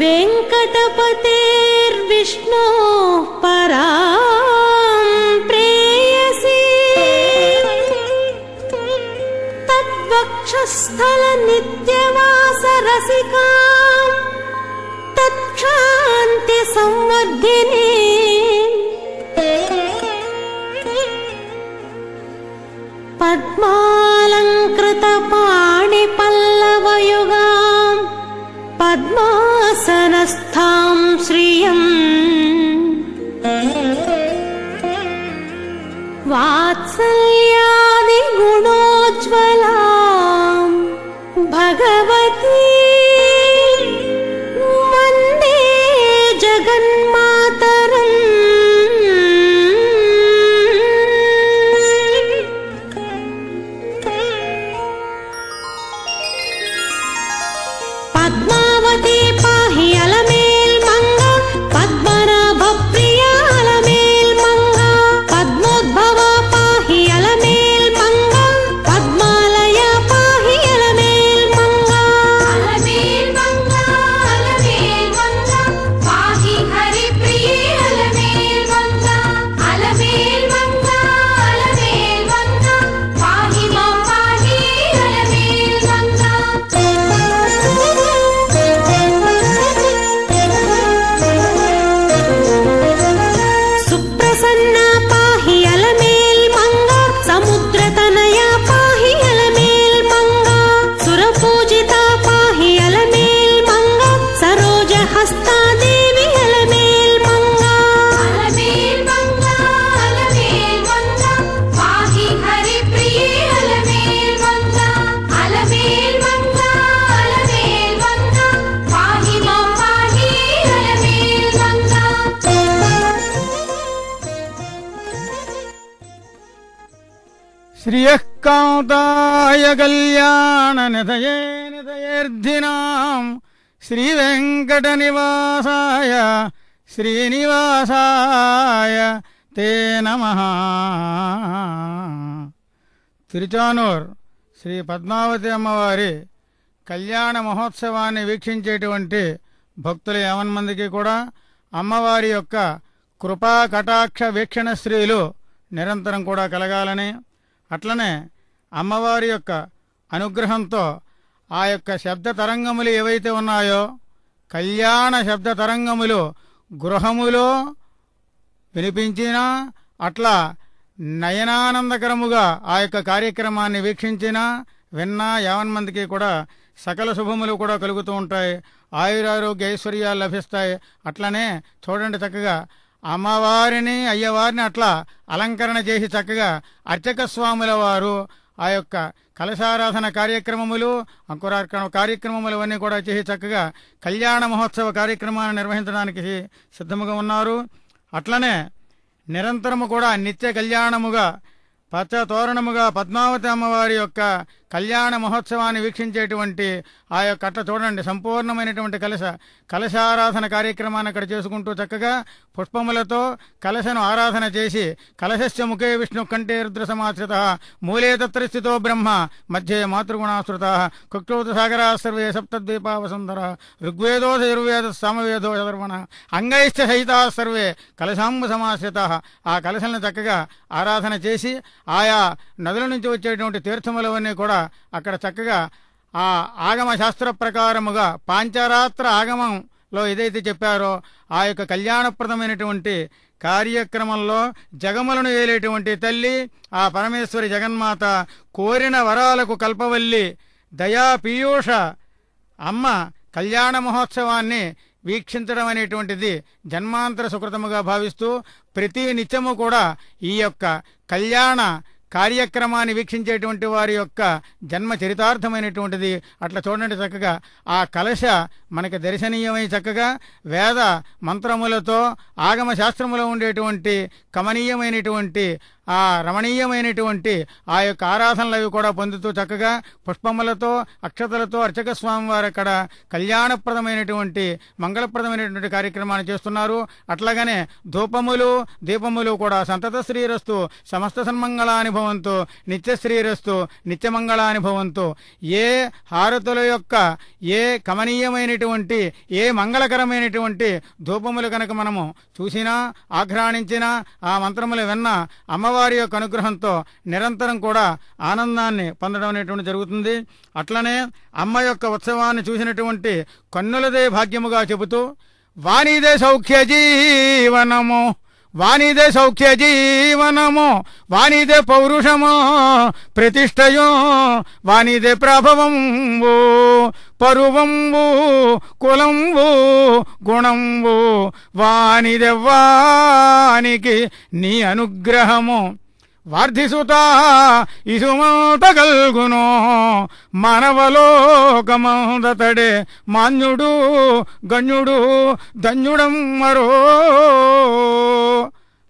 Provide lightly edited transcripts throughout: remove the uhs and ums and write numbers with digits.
वेङ्कटपतेर्विष्णोः परां प्रेयसी तद्वक्षस्थलनित्यवासरसिकां तत्क्षान्तिसंवर्धिनी पद्मालङ्कृतपाणिपल्लवयुगां पद्मासनस्थां श्रियम् वात्सल्यादिगुणोज्ज्वलां भगवती वन्दे जगन्मातरम् पद्मावती पाहि अलमेल् मंगा पद्मनाभ प्रिया अलमेल् मंगा पद्मोद्भवा पाहि अलमेल् मंगा पद्मालया पाहि अलमेल् मंगा पाहि हरिप्रिये अलमेल् मंगा पाहि मां पाहि अलमेल् मंगा सुप्रसन्ना पाहि अलमेल् मंगा समुद्रतनया पाहि अलमेल् मंगा सुरपूजिता पाहि अलमेल् मंगा सरोजहस्ता देवी अलमेल् मंगा पाहि हरिप्रिये अलमेल् मंगा पाहि मां पाहि अलमेल् मंगा श्रियः कान्ताय कल्याणनिधये निधयेऽर्थिनां श्रीवेङ्कटनिवासाय श्रीनिवासाय ते नमः। తిరుచానూర్ శ్రీ పద్మావతి అమ్మవారి కళ్యాణ మహోత్సవాన్ని వీక్షించేటువంటి భక్తుల యావన్మందికి కూడా అమ్మవారి యొక్క కృపా కటాక్ష వీక్షణ శ్రీలు నిరంతరం కూడా కలగాలని, అట్లనే అమ్మవారి యొక్క అనుగ్రహంతో ఆ యొక్క శబ్ద తరంగములు ఏవైతే ఉన్నాయో కళ్యాణ శబ్ద తరంగములు గృహములో వినిపించినా అట్లా నయనానందకరముగా ఆ యొక్క కార్యక్రమాన్ని వీక్షించినా విన్నా యావన్మందికి కూడా సకల శుభములు కూడా కలుగుతూ ఉంటాయి, ఆయురారోగ్య ఐశ్వర్యాలు లభిస్తాయి. అట్లనే చూడండి, చక్కగా అమ్మవారిని అయ్యవారిని అట్లా అలంకరణ చేసి చక్కగా అర్చక స్వాముల వారు ఆ యొక్క కలశారాధన కార్యక్రమములు అంకురార్పణ కార్యక్రమములు అవన్నీ కూడా చేసి చక్కగా కళ్యాణ మహోత్సవ కార్యక్రమాన్ని నిర్వహించడానికి సిద్ధముగా ఉన్నారు. అట్లనే నిరంతరము కూడా నిత్య కళ్యాణముగా పచ్చ తోరణముగా పద్మావతి అమ్మవారి యొక్క కళ్యాణ మహోత్సవాన్ని వీక్షించేటువంటి ఆ యొక్క అట్లా చూడండి సంపూర్ణమైనటువంటి కలశారాధన కార్యక్రమాన్ని అక్కడ చేసుకుంటూ చక్కగా పుష్పములతో కలశను ఆరాధన చేసి కలశస్య ముఖే విష్ణు కంఠే రుద్ర సమాశ్రిత మూలే తత్ర స్థితో బ్రహ్మ మధ్యే మాతృగుణాశ్రుత కుక్షోత సాగరా సర్వే సప్తద్వీపా వసుంధర ఋగ్వేదో యజుర్వేద సామవేదో యధర్వణ అంగైశ్చ సహితా సర్వే కలశాంబు సమాశ్రిత. ఆ కలశలను చక్కగా ఆరాధన చేసి ఆయా నదుల నుంచి వచ్చేటువంటి తీర్థములవన్నీ కూడా అక్కడ చక్కగా ఆ ఆగమ శాస్త్ర ప్రకారముగా పాంచరాత్ర ఆగమంలో ఏదైతే చెప్పారో ఆ యొక్క కళ్యాణప్రదమైనటువంటి కార్యక్రమంలో జగములను ఏలేటువంటి తల్లి ఆ పరమేశ్వరి జగన్మాత కోరిన వరాలకు కల్పవల్లి దయా పీయూష అమ్మ కళ్యాణ మహోత్సవాన్ని వీక్షించడం అనేటువంటిది జన్మాంతర సుకృతముగా భావిస్తూ ప్రతి నిత్యము కూడా ఈ యొక్క కళ్యాణ కార్యక్రమాన్ని వీక్షించేటువంటి వారి యొక్క జన్మ చరితార్థమైనటువంటిది. అట్లా చూడండి చక్కగా ఆ కలశ మనకి దర్శనీయమై చక్కగా వేద మంత్రములతో ఆగమ శాస్త్రములో ఉండేటువంటి కమనీయమైనటువంటి ఆ రమణీయమైనటువంటి ఆ యొక్క ఆరాధనలు అవి కూడా పొందుతూ చక్కగా పుష్పములతో అక్షతలతో అర్చక స్వామి వారు అక్కడ కళ్యాణప్రదమైనటువంటి మంగళప్రదమైనటువంటి కార్యక్రమాన్ని చేస్తున్నారు. అట్లాగనే ధూపములు దీపములు కూడా సంతత శ్రీరస్తు సమస్త సన్మంగళానుభవంతో నిత్య శ్రీరస్తు నిత్యమంగళానుభవంతో ఏ హారతుల యొక్క ఏ కమనీయమైనటువంటి అయినటువంటి ఏ మంగళకరమైనటువంటి ధూపములు కనుక మనము చూసినా ఆఘ్రాణించినా ఆ మంత్రములు విన్నా అమ్మవారి యొక్క అనుగ్రహంతో నిరంతరం కూడా ఆనందాన్ని పొందడం అనేటువంటి జరుగుతుంది. అట్లనే అమ్మ యొక్క ఉత్సవాన్ని చూసినటువంటి కన్నులదే భాగ్యముగా చెబుతూ వాణిదే సౌఖ్య జీవనము, వాణిదే సౌఖ్య జీవనము, వాణిదే పౌరుషమో ప్రతిష్టయో, వాణిదే ప్రభవంబు పరువంబు కులంబు గుణంబు, వాణిదే వానికి నీ అనుగ్రహము వార్ధిసుతా ఇసుమాత గల్గునో, మానవలోకమందతడే మాన్యుడు గణ్యుడు ధన్యుడం మరో.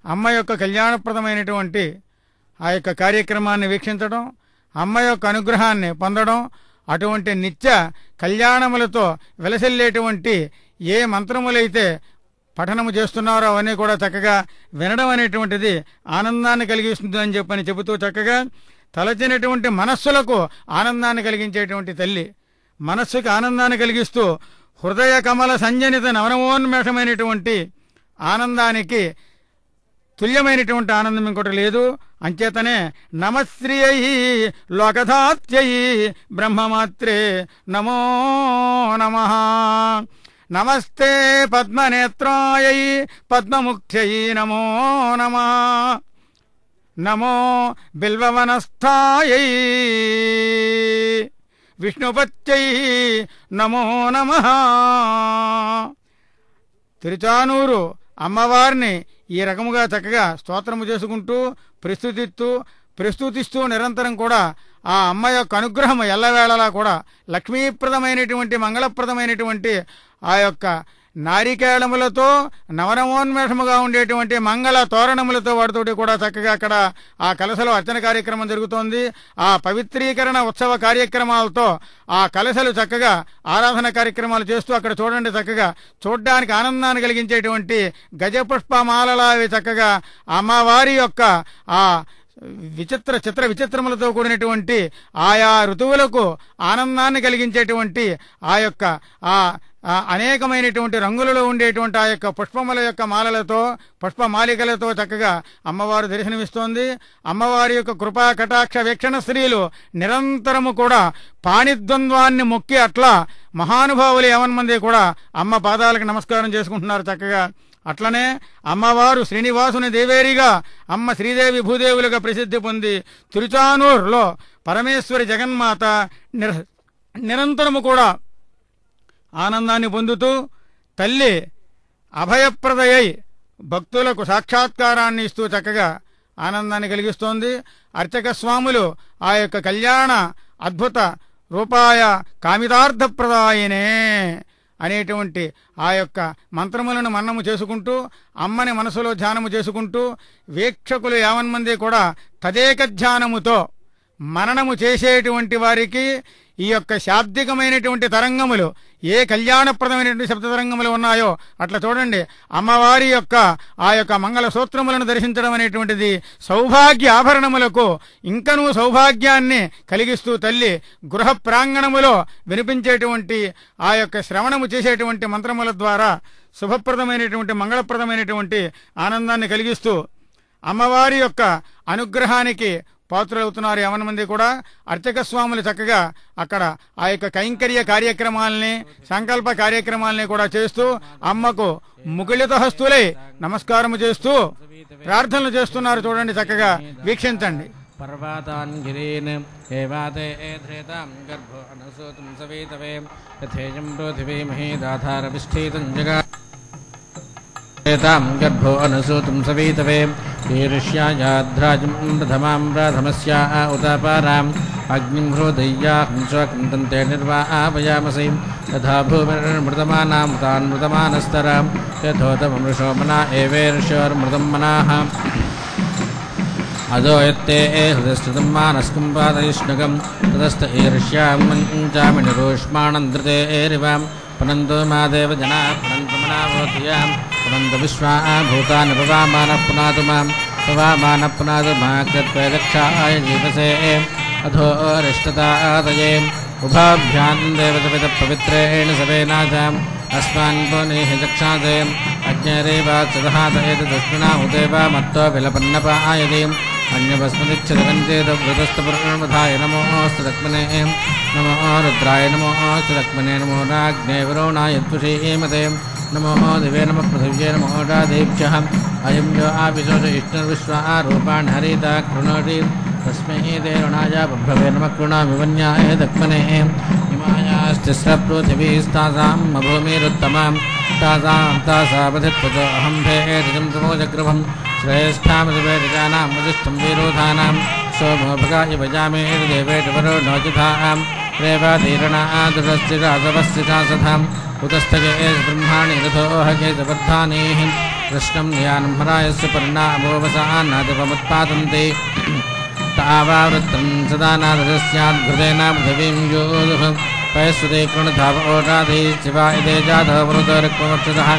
అమ్మ యొక్క కళ్యాణప్రదమైనటువంటి ఆ యొక్క కార్యక్రమాన్ని వీక్షించడం, అమ్మ యొక్క అనుగ్రహాన్ని పొందడం, అటువంటి నిత్య కళ్యాణములతో వెలసిల్లేటువంటి ఏ మంత్రములైతే పఠనము చేస్తున్నారో అవన్నీ కూడా చక్కగా వినడం అనేటువంటిది ఆనందాన్ని కలిగిస్తుంది అని చెబుతూ చక్కగా తలచినటువంటి మనస్సులకు ఆనందాన్ని కలిగించేటువంటి తల్లి, మనస్సుకి ఆనందాన్ని కలిగిస్తూ హృదయ కమల సంజనిత నవనవోన్మేషమైనటువంటి ఆనందానికి తుల్యమైనటువంటి ఆనందం ఇంకోటి లేదు. అంచేతనే నమశ్రియై లోకధాత్యై బ్రహ్మమాత్రే నమో నమః, నమస్తే పద్మనేత్రాయై పద్మముఖ్యై నమో నమః, నమో బిల్వవనస్థాయై విష్ణుపత్యై నమో నమః. తిరుచానూరు అమ్మవారిని ఈ రకముగా చక్కగా స్తోత్రము చేసుకుంటూ ప్రస్తుతిస్తూ నిరంతరం కూడా ఆ అమ్మ యొక్క అనుగ్రహం ఎల్లవేళలా కూడా లక్ష్మీప్రదమైనటువంటి మంగళప్రదమైనటువంటి ఆ యొక్క నారికేళములతో నవనవోన్మేషముగా ఉండేటువంటి మంగళ తోరణములతో వాటితోటి కూడా చక్కగా అక్కడ ఆ కలశలో అర్చన కార్యక్రమం జరుగుతోంది. ఆ పవిత్రీకరణ ఉత్సవ కార్యక్రమాలతో ఆ కలశలు చక్కగా ఆరాధన కార్యక్రమాలు చేస్తూ అక్కడ చూడండి చక్కగా చూడ్డానికి ఆనందాన్ని కలిగించేటువంటి గజపుష్పమాలలా అవి చక్కగా అమ్మవారి యొక్క ఆ చిత్ర విచిత్రములతో కూడినటువంటి ఆయా ఋతువులకు ఆనందాన్ని కలిగించేటువంటి ఆ యొక్క అనేకమైనటువంటి రంగులలో ఉండేటువంటి ఆ యొక్క పుష్పముల యొక్క మాలలతో పుష్పమాలికలతో చక్కగా అమ్మవారు దర్శనమిస్తోంది. అమ్మవారి యొక్క కృపా కటాక్ష వీక్షణ స్త్రీలు నిరంతరము కూడా పాణిద్వంద్వాన్ని మొక్కి అట్లా మహానుభావులు ఏమన్మంది కూడా అమ్మ పాదాలకు నమస్కారం చేసుకుంటున్నారు చక్కగా. అట్లనే అమ్మవారు శ్రీనివాసుని దేవేరిగా అమ్మ శ్రీదేవి భూదేవులుగా ప్రసిద్ధి పొంది తిరుచానూరులో పరమేశ్వరి జగన్మాత నిరంతరము కూడా ఆనందాన్ని పొందుతూ తల్లి అభయప్రదయై భక్తులకు సాక్షాత్కారాన్ని ఇస్తూ చక్కగా ఆనందాన్ని కలిగిస్తోంది. అర్చక స్వాములు ఆ యొక్క కళ్యాణ అద్భుత రూపాయ కామితార్థప్రదాయనే అనేటువంటి ఆ యొక్క మంత్రములను మననము చేసుకుంటూ అమ్మని మనసులో ధ్యానము చేసుకుంటూ వీక్షకులు యావన్మంది కూడా తదేక ధ్యానముతో మననము చేసేటువంటి వారికి ఈ యొక్క శాబ్దికమైనటువంటి తరంగములు ఏ కళ్యాణప్రదమైనటువంటి శబ్ద తరంగములు ఉన్నాయో అట్లా చూడండి అమ్మవారి యొక్క ఆ యొక్క మంగళ సూత్రములను దర్శించడం అనేటువంటిది సౌభాగ్య ఆభరణములకు ఇంకనూ సౌభాగ్యాన్ని కలిగిస్తూ తల్లి గృహ ప్రాంగణములో వినిపించేటువంటి ఆ యొక్క శ్రవణము చేసేటువంటి మంత్రముల ద్వారా శుభప్రదమైనటువంటి మంగళప్రదమైనటువంటి ఆనందాన్ని కలిగిస్తూ అమ్మవారి యొక్క అనుగ్రహానికి పాత్రులవుతున్నారు యవన మంది కూడా. అర్చక స్వాములు చక్కగా అక్కడ ఆ యొక్క కైంకర్య కార్యక్రమాలని సంకల్ప కార్యక్రమాలని కూడా చేస్తూ అమ్మకు ముకుళిత హస్తులై నమస్కారము చేస్తూ ప్రార్థనలు చేస్తున్నారు. చూడండి చక్కగా వీక్షించండి. पर्वतान् गिरीन् एवाते एध्रेतां गर्भो अनसूतं सवितवे यथेयं पृथिवीमहि दाधारविष्ठितं जगा एतां गर्भो अनसूतं सवितवे ईर्ष्यायाध्राजं प्रथमां प्रथमस्या उतापाराम् अग्निं हृदय्याहं स्वकं तन्ते निर्वापयामसि तथा भूमिर्मृतमानां तान् मृतमानस्तरां यथोतममृषो मना एवेर्ष्योर्मृतं मनाः अदो यत्ते हृदयस्थितं मानस्कं पादयुष्णकं ततस्त ईर्ष्यां मञ्चामिनिरोष्माणं धृते एरिवां पुनन्तो मादेव जनाः पुनन्तो मनावोधियां पुनन्तो विश्वा भूतानि पवामानः पुनातु मां पवामानः पुनातु मा कृत्वे दक्षाय जीवसे अधो रिष्टतादये उभाभ्यां देवतपितपवित्रेण सवेनाजाम् अस्मान् पुनीः चक्षादयम् अग्नेरेवात्सदहादयेतदुष्णा उदेवा मत्तो विलपन्नपायदीम् अन्यवस्मदिच्छदगञ्चेतव्रतस्तपुरुषधाय नमोऽस्तु लक्ष्मणे नमो रुद्राय नमोऽस्तु लक्ष्मणे नमो नाग्ने वरुणाय त्वषीमते नमो दिवे नमः पृथिव्ये नमो राधेभ्यः अयं यो आविशोष इष्णुर्विश्वारूपाणि हरिता कृणोति तस्मै देवणाय बभ्रवे नमः कृणामि वन्याय दक्मने हिमायास्तिस्रपृथिवीस्तासां भूमिरुत्तमां तासावधित्वतो अहं भेदजं तमोजग्रभं श्रेष्ठामधिवेदजानां वजिष्ठं वीरोधानां सोमोपगाय भजामे देवेट वरो नोजिधां रेवाधीरणादुरस्य राघवस्य चासधाम् उतस्तगे ब्रह्माणि रथोहगे जबद्धानीः कृष्णं ध्यानं हरायस्य परिणामोवसानादिवमुत्पादन्ते तावावृत्तं सदा नादस्याद्घृतेन पृथिवीं योधुः पयस्वते कृणधाव ओषाधे शिवाय ते जाधवमृतरक्मक्षतः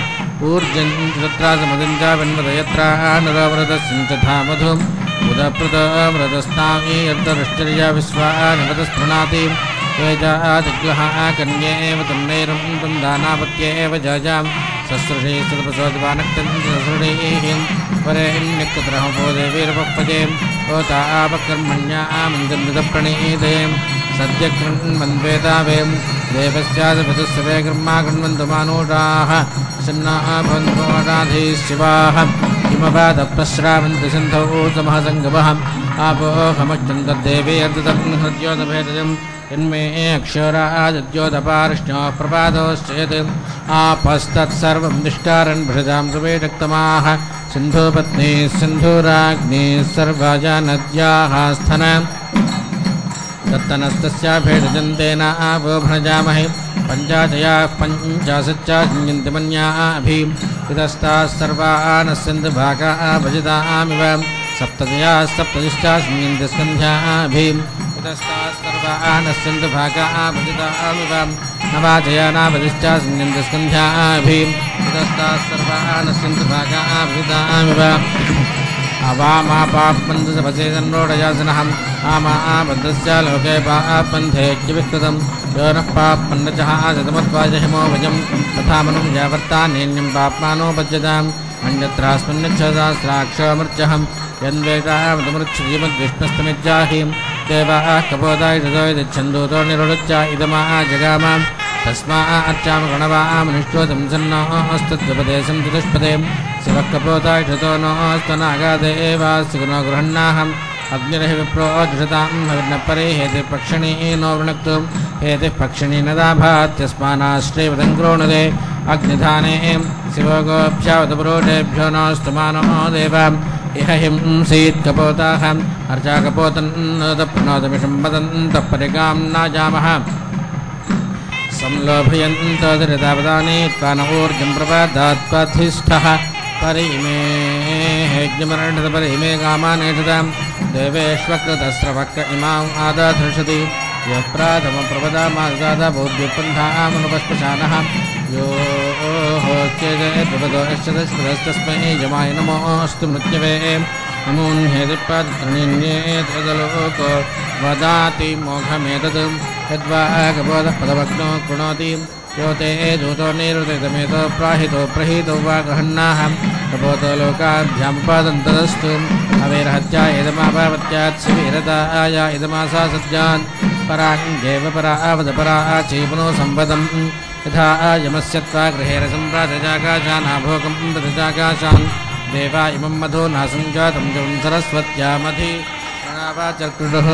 ऊर्जं चत्रासमदिं च वन्मदयत्रा नरवृतस्यं च धामधुम् उदपृतमृतस्तामी यद्दृष्टिर्या विश्वानिवतस्पृणाति वेजादिग्लः कन्येव तन्नैरं तं दानापत्येव जजां ससृषे सदपसोद्वानक्तन्सृषेः वरेण्यक्तत्रहपो देवीरपपदे ओतापकर्मण्यामञ्जन्वितप्रणीते सद्यकृण्वन्वेतावें देवस्यादिपतिस्सवे कर्मा कृण्वन्तु मानूषाः शन्नाः भवन्तो शिवाः किमपादप्रश्रावन्ति सिन्धौ समः आपोहमज्जं तद्देवी अर्दतं हृद्योतभेदजम् यन्मे अक्षराजद्योतपार्ष्ण्योः प्रपादोश्चेत् आपस्तत्सर्वं निष्कारन् भृजां सुवेदक्तमाः सिन्धुपत्नीः सिन्धुराग्निः सर्वाजा नद्याः स्थना दत्तनस्तस्याभेदजन्तेन आवो भृजामहे पञ्चाजयाः पञ्चाशच्चाञ्जन्ति मन्याभिः इतस्ताः सर्वाः नश्यन्ति भागाः भजितामिव सप्तजयाः सप्तदिश्चाञ्जन्ति स्कन्ध्याभिः इतस्ताः सर्वाः नश्यन्ति भागाः भजितामिव नवाजया नावदिश्चाञ्जन्ति स्कन्ध्याभिः इतस्ताः सर्वाः नश्यन्ति भागाः भजितामिव अवामापापन्धसपसे सन्नोडयासनः आमाभद्रस्य लोके पापन्थेज्यविकृतं यो नः पापन्नचः आशतमत्वाय हिमो भजं तथा मनुं यावर्तान्यं पाप्मानोपज्यताम् अन्यत्रास्मिन्निच्छसहस्राक्षमर्चहं यन्वेदामृच्छमद्विष्णस्तमिज्जाहिं देवाः कपोदाय हृदयच्छन्दूतो निरुच्च इदमा जगामां तस्मा अर्चाम गणवामनिष्ठोतं सन्नोस्तद्विपदेशं चतुष्पदे शिवकपोताय धृतो नोस्तनागादेवास्य गुणो गृह्णाहम् अग्निरहि विप्रो धृतां हविर्नपरे हेतिः पक्षिणी नो वृणक्तु हेतिः पक्षिणी न दाभात्यस्मानाश्रयवदं क्रोणुदे अग्निधाने शिवो गोभ्यावतपुरोषेभ्यो नोऽस्तु मानो देव इह हिंसीत् कपोताः अर्चाकपोतन्नोदप्रणोदमिषं वदन्तः परिगां नाजामः संलोभयन्तोदरितावदानि त्वान ऊर्जं प्रपादात्पथिष्ठः परिमे यज्ञमरणपरिमे कामानेषतां देवेष्वकृतस्रवक्र इमाम् आदाधृषति यः प्राथमप्रपदामादाभूभ्युपन्थामनुपस्पशानः यो होश्चेदपदो यश्चतस्मै यमाय नमोऽस्तु मृत्यवे नमोन्हेदिपादृणीन्येतदलोको वदाति मोघमेतद् यद्वा कपोदः पदभग्नो कृणोति यो ते दूतो निरुदितमेतो प्राहितो प्रहीतो वा गहन्नाः कपोतो लोकाभ्यामुपादन्तदस्तु अवेरहत्या इदमापावत्यात् शिवीरताय इदमासा सज्जान् पराङ्गेव परावदपरा चैपुनो संवदम् यथा यमस्य त्वा गृहेर सम्प्राजजाकाशानाभोगं प्रतिजाकाशान् देवा इमं मधो नासं जातं जं सरस्वत्यामधि प्रणवाचर्कृषुः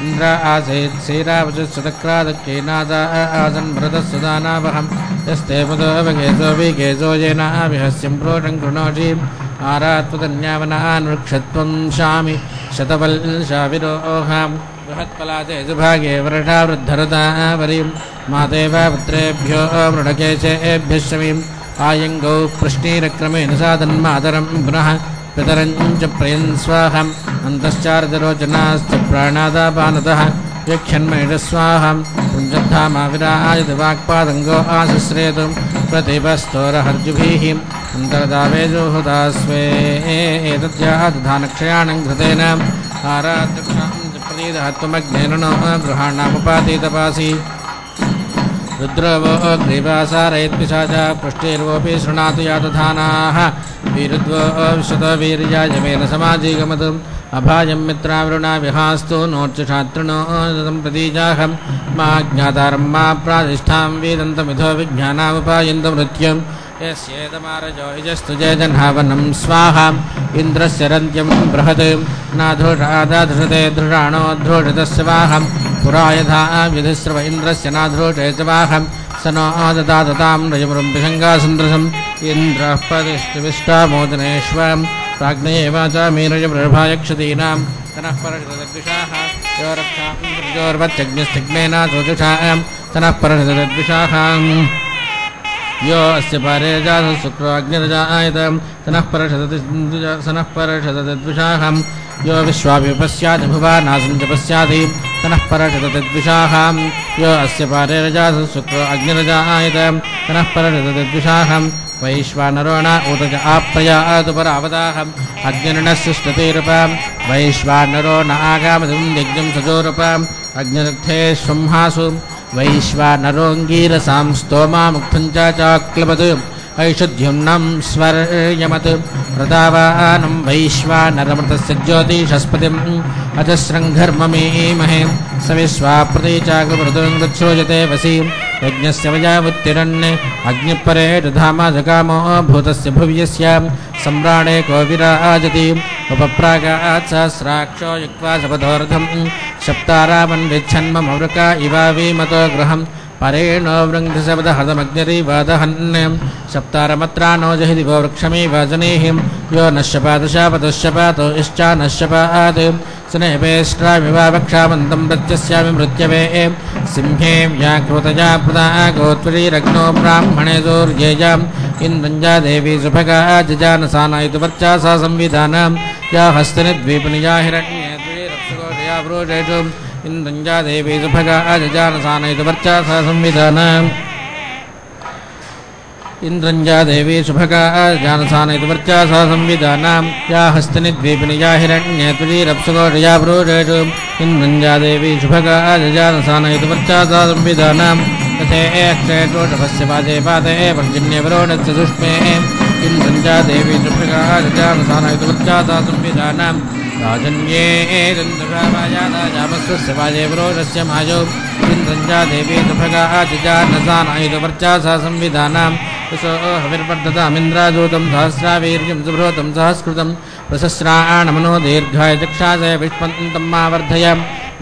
इन्द्र आसीत् श्रीरावचुशतक्रादक्येनादा आसन् भरतस्सुदानावहं यस्ते मुदोऽवगेजो विगेजो येन विहस्यं प्रोषं कृणोषि आरात्वतन्यावनानुक्षत्वं शामि शतवल्शाविरोहां बृहत्पलाते सुभागे वर्षावृद्धरता वरीं मातेवा पुत्रेभ्यो मृडकेशेभ्यः शमीम् आयङ्गौ पृष्णीरक्रमेण साधन्मातरं पुनः पितरं च प्रयन् स्वाहम् अन्तश्चार्जरोचनाश्च प्राणादापानतः यक्षन्मैषस्वाहं पुञ्जद्धामाविराजति वाक्पादङ्गो आशुश्रेतुं प्रतिपस्तोरहर्जुभिः अन्तर्दावेजोहुता स्वे एतद्यादधानक्षयाणं घृतेन आराध्यक्षां च प्रतीदः त्वमग्नेन नो गृहाणामुपातीतपासि रुद्रवो ग्रीवासारयद्विषाच पृष्ठैर्वोऽपि शृणातु यातधानाः वीरुद्वो विशतो वीर्यायमेन समाजीगमत् अभायं मित्रावरुणा विहास्तु नोच्चछात्रिणो प्रतीजाहं मा ज्ञातारं मा प्रातिष्ठां वेदन्तमिधो विज्ञानामुपायन्त मृत्युम् यस्येदमारजो यजस्तुजे जह्नावनं स्वाहा इन्द्रस्य रन्त्यं बृहत् नाधृषादाधृषते धृषाणो ध्रोषितस्य वाहं पुरा यथा युधिस्रव इन्द्रस्य नाधृषे च वाहं स नो ददातां रजमुरं विषङ्गासन्दृशम् इन्द्रः प्रतिष्ठिष्टामोदनेष्वं प्राज्ञये वाचा मीरजप्रभायक्षतीनां तनः परषदद्विषाः यो रक्षार्वच्चग्निस्तिग्नेना ज्योतिषां तनः परषदद्विषाः यो अस्य पारे जातः शुक्रो अग्निरजायत सनः परषदद्विषाहं यो विश्वाभिपश्याति भुवा नासं च पश्याति तनः परषदद्विषाहं यो अस्य पारे जातः शुक्रो अग्निरजायत तनः परषदद्विषाहं वैश्वानरो न उत च आप्रयातु परावदाहम् अग्निर्णस्सृष्टतेरुपां वैश्वानरो न आगामधुं यज्ञं सजोरुपाम् अग्निरर्थेष्वंहासु वैश्वानरोऽङ्गीरसां स्तोमामुक्तं चाक्लपत् ऐषुद्युम्नं स्वर्यमत् प्रदावानं वैश्वानरमृतस्य ज्योतिषस्पतिम् अजस्रङ्घर्ममीमहे स विश्वाप्रतीचाग्रमृतं गच्छोजते वसि यज्ञस्य वजावुत्तिरन् अग्निपरे धामा जगामो भूतस्य भुव्यस्य सम्राणे को विराजति उपप्रागात् सहस्राक्षो युक्त्वा शपथोर्धं सप्तारामन्विच्छन्ममृका इवावीमतो गृहम् परेणो वृङ्घ्रिशब्दहदमग्निरिवादहन् सप्तारमत्रानो जहिदिवो वृक्षमेव जनेः यो नश्यपादशापदश्यपातो इश्चा नश्यपात् स्नेपेष्ट्रामिवावक्षामन्तं प्रत्यस्यामि मृत्यवे सिंहे व्याकृतया प्रदागोत्वरीरग्नो ब्राह्मणे दूर्येजाम् इन्द्रञ्जा देवी सुभगा जजानसाना इति वर्चासा संविधानां या हस्तनिद्वीपनिया हिरण्ये द्विरप्सुगोदया व्रोजेषु इन्द्रञ्जा देवी सुभगा जजानसाना इति वर्चासा संविधानाम् इन्द्रञ्जा देवी सुभगा जानसाना इति वर्चासा संविधानां या हस्तनिद्वीपनिया हिरण्ये द्विरप्सुगोदया व्रोजेषु इन्द्रञ्जा देवी सुभगा जजानसाना इति वर्चासा संविधानाम् तथेक्षेटोषभस्य पादे पादे पर्जन्यवरोणस्य सुष्मे इन्द्रञ्जा देवी सुभगा जजानसाना इति वर्चासा संविधानां राजन्ये दन्तभावायादाजामस्वस्य पादे वरोणस्य मायो इन्द्रञ्जा देवी सुभगा जजानसाना इति वर्चासा संविधानां यशो हविर्वर्धतामिन्द्राजूतं सहस्रावीर्यं सुभृतं सहस्कृतं प्रसस्राणमनो दीर्घाय चक्षासे विष्पन्तं मा वर्धय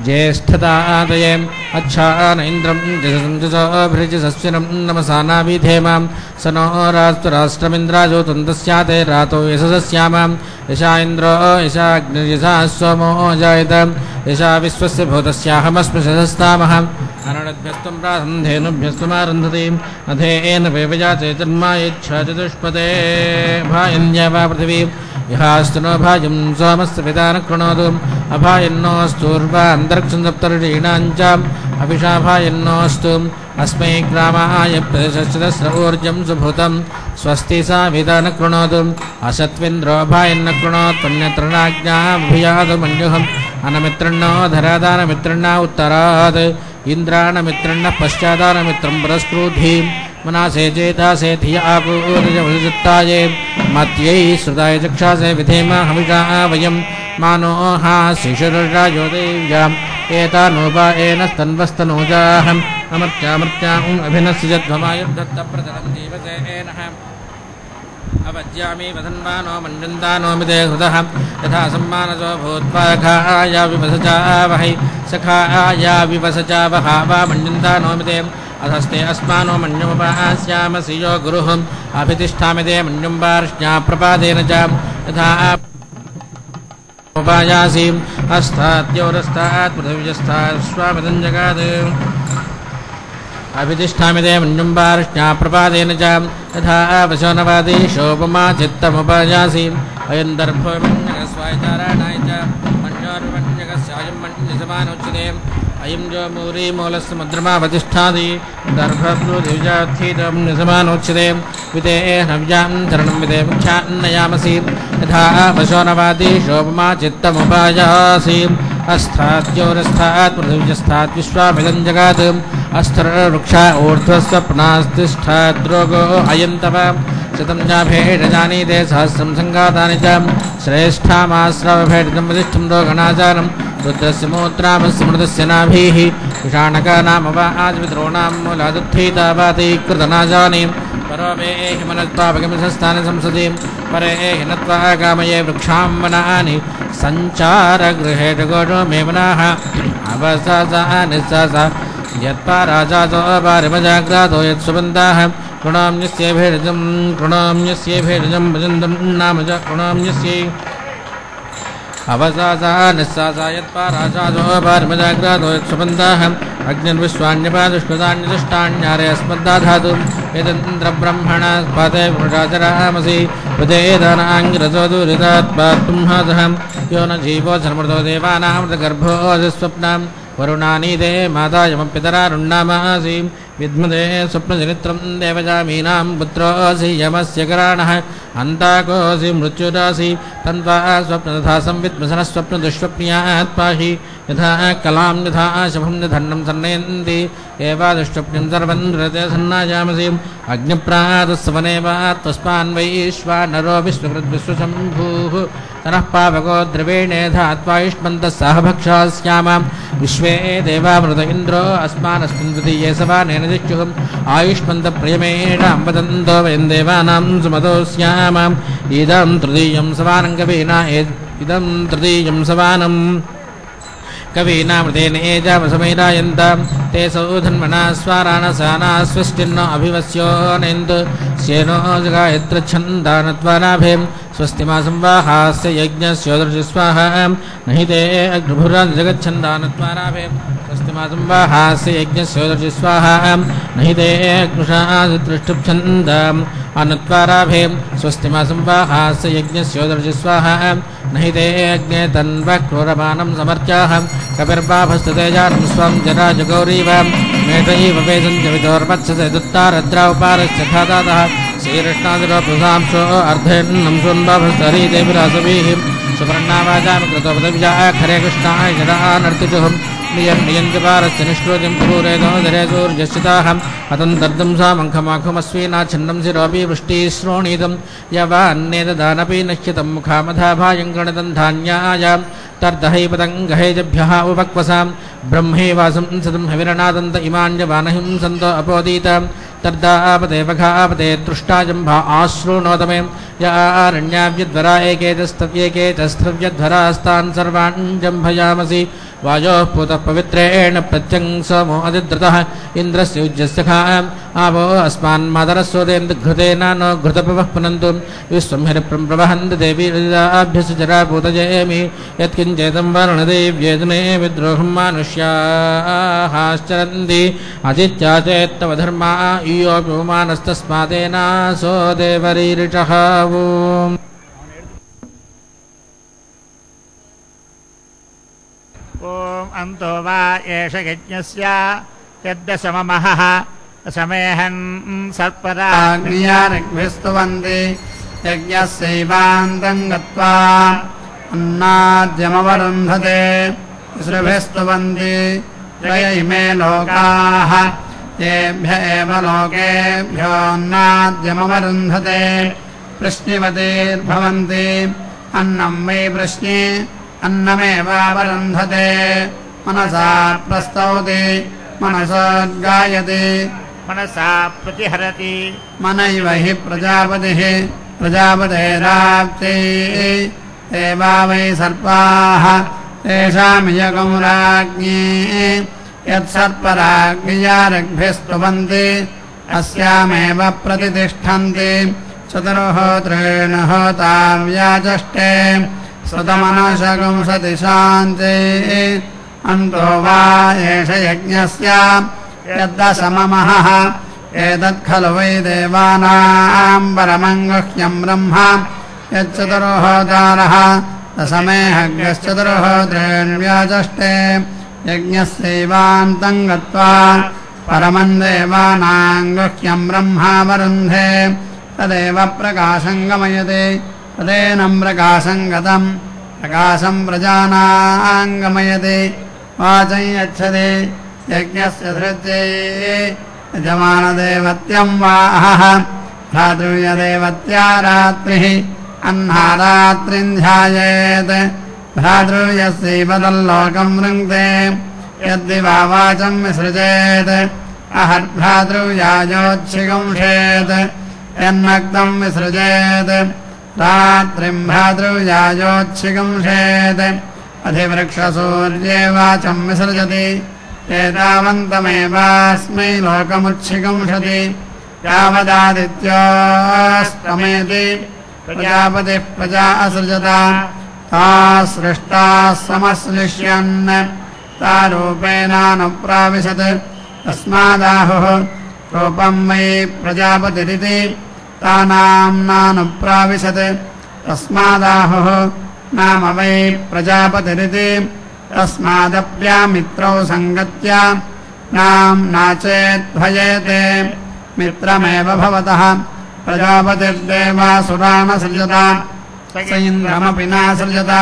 ज्येष्ठतादये अच्छान इन्द्रं जसंजसोऽभृजसस्विनं नमसानाभिधेमां स नो रास्तु राष्ट्रमिन्द्राजोतं तस्याते रातो यशसस्यामां यशा इन्द्रो यशाग्निर्यशा सोमो जायत यशा विश्वस्य भूतस्याहमस्मि सदस्तामः अनडद्भ्यस्त्वं प्रासन्धेनुभ्यस्त्वमारुन्धति अधेन वेवजाते जन्मा यच्छा चतुष्पदे भायन्या वा पृथिवी यहास्तु नो भाजं सोमस्य पिता न कृणोतु अभायन्नोऽस्तूर्वा अन्तरिक्षसप्तर्षीणाञ्चाम् अभिषाभायन्नोऽस्तु अस्मै ग्रामाय प्रदशस्र ऊर्जं सुभूतं स्वस्ति सा विदा न कृणोतु असत्विन्द्रो भायन्न कृणोत्पन्यत्रणाज्ञाभियातमन्युहम् अनमित्रण्णो धरादानमित्रण्णा उत्तरात् इन्द्राणमित्रण्णः पश्चादानमित्रं परस्क्रूधी मनासे चेतासे धिया आपूर्यवसुत्ताये मत्यै श्रुताय चक्षासे विधेम हविषा वयं मानो हाशिशुरायो देव्याम् एतानोपायेन स्तन्वस्तनोजाहम् अमर्त्यामर्त्याम् अभिनस्यध्वमायुर्दत्तप्रदलं देवसेनः अवज्यामि वधन्वानो मञ्जन्तानोमिते हृदः यथा सम्मानसो भूत्वा खाया विवसचा वहै सखाया विवसचा वहा वा मञ्जन्तानोमिते अधस्ते अस्मानो मन्युमुपास्यामसि यो गुरुः अभितिष्ठामि ते मन्युम्बार्ष्ण्या प्रपादेन च यथा उपायासि अस्ताद्योरस्तात् पृथिव्यस्तात् जगात् अभितिष्ठामि ते मन्युम्बार्ष्ण्या प्रपादेन च यथा वशोनवादी शोपमा चित्तमुपायासि अयं दर्भो मन्यकस्वायचाराणाय च मन्योर्मन्यकस्यायं मन्यसमानोच्यते अयं जो मूरीमूलस्य मद्रमावतिष्ठादि दर्भप्लुदिव्यात्थीतं निसमानोच्यते वितेन व्यां चरणं विते मुख्यान्नयामसि यथा वशोनवादी शोपमा चित्तमुपायासि अस्ताद्योरस्तात् पृथिव्यस्तात् विश्वामिदं जगात् अस्तरवृक्षा ऊर्ध्वस्वप्नास्तिष्ठाद्रोगो अयन्तव शतं जाभेडजानीते सहस्रं सङ्गातानि च श्रेष्ठामाश्रवभेडितं वसिष्ठं रोगणाचारं रुद्रस्य मूत्रामस्य मृतस्य नाभिः विषाणकानामवाद्विद्रोणां मूलादुत्थीतावाति कृतनाजानि परो मे हिमनत्वापगमिषस्थानि संसदि परे हिनत्वा कामये वृक्षां वनानि सञ्चारगृहे जगोषो मे वनाः अवसासा निःसासा यत्पा राजातो पारिमजाग्रातो यत्सुबन्धाः कृणाम्यस्येभेजं भजन्तं नाम च कृणाम्यस्यै अवसासा निःसासा यत्पा राजातो पारिमजाग्रातो यत्सुबन्धाः अग्निर्विश्वान्यपादुष्कृतान्यदुष्टान्यारे अस्मद्दाधातु वेदेन्द्रब्रह्मणस्पते पुरुषाचरामसि उदेदानाङ्गिरसो दुरितात्पात्पुंहासः यो न जीवो धर्मृतो देवानामृतगर्भोऽधिस्वप्नां वरुणानीते मातायमपितरारुण्णामासि विद्मदे स्वप्नजनित्रं देवजामीनां पुत्रोऽसि यमस्य कराणः अन्ताकोऽसि मृत्युरासि तन्त्वा स्वप्नतथा संविद्मसनः स्वप्नदुष्स्वप्न्यात् पाहि यथा कलां यथा शुभं निधन्नं सन्नयन्ति एवादुष्टप्निं सर्वं नृते सन्नायामसि अग्निप्रातस्वनेव तस्मान् वैश्वानरो विश्वकृद्विश्वशम्भुः तनः पावको द्रवेणेधात्वायुष्मन्तः सह भक्षास्याम विश्वे देवामृत इन्द्रो अस्मानस्मिन् द्वितीये सवानेन दिक्षुः आयुष्मन्तप्रियमेणां वदन्तो वयं देवानां सुमतो स्याम इदं तृतीयं सवानं कवीना इदं तृतीयं सवानम् कवीनामृतेन एजामसमैरायन्तां ते सौधन्मना स्वाराणसाना स्वस्तिर्नो अभिवस्यो नेन्दु स्येनो जगायत्र छन्दानत्वानाभें स्वस्तिमासं वाहास्य यज्ञस्योदर्शि स्वाहा न हि ते अग्निभुराजगच्छन्दानत्वानाभें स्वस्तिमासं वाहास्य यज्ञस्योदर्शि स्वाहा न हि ते अग्नुषादृष्टुप्छन्दाम् अनुत्वाराभें स्वस्तिमासं वाहास्य यज्ञस्योदर्शि स्वाहा न हि ते अग्ने तन्वक्रूरमानं समर्च्याः कपिर्वाभस्ततेजानं स्वं जराजगौरीव मेधैव वेदञ्जविदोर्वत्सते दुत्तारद्रावपारस्य धातातः श्रीकृष्णादिरोपुंसांशो अर्धेन्नं शून्वाभस्तरीदेविरासवीः सुपर्णावाजामकृतोपदविजा खरे कृष्णाय जरानर्तिचुः नियं नियञ्जपारस्य निष्कृतिं पूरेतो दरे सूर्यश्चिताः अतन्तर्दं सा मङ्खमाखुमस्वीनाच्छिन्नं शिरोऽपि वृष्टिः श्रोणीतं यवान्नेददानपि नश्चितं मुखामधाभायं गणितं धान्याय तर्दहैपतङ्गहेजभ्यः उपक्वसां ब्रह्मैवासं सदं हविरणादन्त इमान्यवानहिं सन्तो अपोदीतां तर्दापते वघापते तृष्टाजम्भा आश्रूणोतमे यारण्याव्यध्वरा एकेतस्तव्येके च स्त्रव्यध्वरास्तान् सर्वान् जम्भयामसि वायोः पूतः पवित्रेण प्रत्यङ्समो अधिधृतः इन्द्रस्य उज्जस्य खाम् आवो अस्मान्मातरस्वदेन्दघृतेन नो घृतपवः पुनन्तु विश्वं हरिप्रं प्रवहन्ति देवी हृदाभ्यस्य जराभूतजयमि यत्किञ्चेतं वरुणदेव्येदने विद्रोहं मानुष्याश्चरन्ति अजित्या चेत्तव धर्मा इयोऽपिमानस्तस्मादेनासो देवरीरिषः ओम अंतो वा एष यज्ञस्य यद्दशममः समेहन् सर्पराग्नियारग्भिस्तुवन्ति यज्ञस्यैवान्तं गत्वा अन्नाद्यमवरुन्धते श्रुभिस्तुवन्ति त्रय इमे लोकाः तेभ्य एव लोकेभ्योऽन्नाद्यमवरुन्धते प्रश्निवतीर्भवन्ति अन्नं वै प्रश्ने अन्नमेवावरुन्धते मनसा प्रस्तौति मनसोद्गायति मनसा प्रतिहरति मनैव हि प्रजापतिः प्रजापतेराप्त्यै एवा वै सर्पाः तेषामियगं राज्ञी यत्सर्पराज्ञियारग्भिस्तुवन्ति अस्यामेव प्रतितिष्ठन्ति चतुर्होत्रेण होताव्याचष्टे श्रुतमनशगुंसति शान्ते अन्तो वा एष यज्ञस्य यद्दशममः एतत् खलु वै देवानां परमङ्गह्यं ब्रह्म यच्चतुर्होतारः दशमेहग्यश्चतुर्होत्रेण्व्याचष्टे यज्ञस्यैवान्तं गत्वा परमं देवानां गुह्यं ब्रह्मावरुन्धे तदेव प्रकाशं गमयते तदेनं प्रकाशं गतं प्रकाशम् प्रजानाङ्गमयति वाचं यच्छति यज्ञस्य धृत्यै यजमानदेवत्यम् वाहः भ्रातृव्यदेवत्या रात्रिः अह्नारात्रिम् ध्यायेत् भ्रातृव्यस्यैव तल्लोकम् वृङ्क्ते यद्दिवा वाचम् विसृजेत् अहर्भ्रातृव्याजोच्छिगुंषेत् यन्नक्तम् विसृजेत् रात्रिम् भ्रातृव्याजोच्छिगुंषेत् अधिवृक्षसूर्ये वाचम् विसृजति एतावन्तमेवास्मै लोकमुच्छिगुंषति यावदादित्योऽस्तमेति प्रजापतिः प्रजा असृजता ताः सृष्टाः समश्लिष्यन् ता रूपेणानुप्राविशत् तस्मादाहुः रूपम् वै प्रजापतिरिति तानाम्नानुप्राविशत् तस्मादाहुः नाम वै प्रजापतिरिति तस्मादप्यामित्रौ सङ्गत्या नाम्ना चेद्भजेते मित्रमेव भवतः प्रजापतिर्देवासुरानसृजता स इन्द्रमपि नासृजता